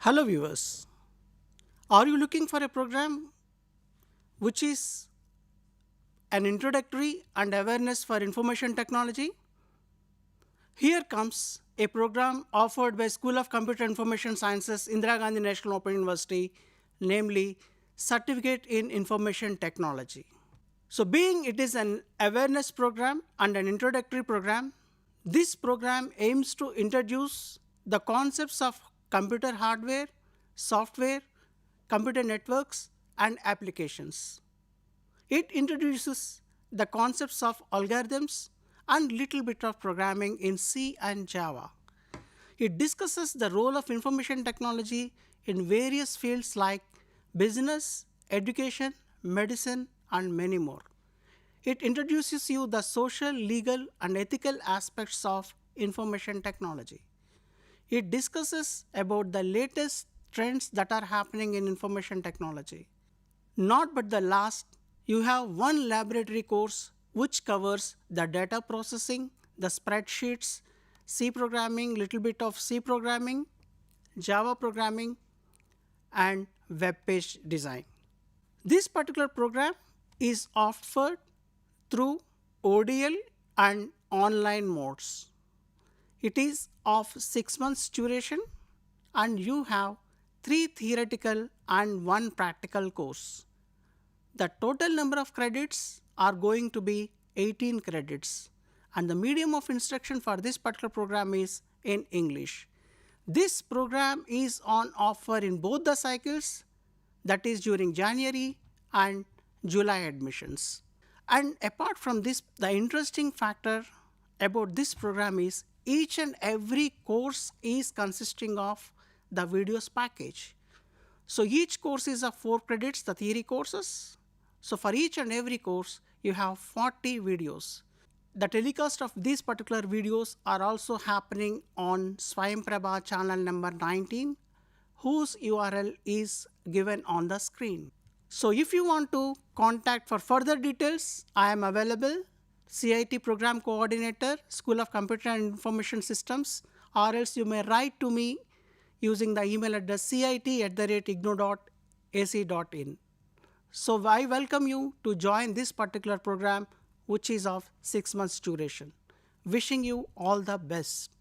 Hello viewers, are you looking for a program which is an introductory and awareness for information technology? Here comes a program offered by School of Computer Information Sciences, Indira Gandhi National Open University, namely Certificate in Information Technology. So being it is an awareness program and an introductory program, this program aims to introduce the concepts of computer hardware, software, computer networks, and applications. It introduces the concepts of algorithms and little bit of programming in C and Java. It discusses the role of information technology in various fields like business, education, medicine, and many more. It introduces you the social, legal, and ethical aspects of information technology. It discusses about the latest trends that are happening in information technology. Not but the last, you have one laboratory course which covers the data processing, the spreadsheets, C programming, little bit of C programming, Java programming, and web page design. This particular program is offered through ODL and online modes. It is of 6 months duration and you have 3 theoretical and 1 practical course. The total number of credits are going to be 18 credits and the medium of instruction for this particular program is in English. This program is on offer in both the cycles, that is during January and July admissions. And apart from this, the interesting factor about this program is each and every course is consisting of the videos package. So each course is of 4 credits, the theory courses. So for each and every course, you have 40 videos. The telecast of these particular videos are also happening on Swayamprabha channel number 19, whose URL is given on the screen. So if you want to contact for further details, I am available, CIT Program Coordinator, School of Computer and Information Systems, or else you may write to me using the email address cit@igno.ac.in. So I welcome you to join this particular program which is of 6 months duration. Wishing you all the best.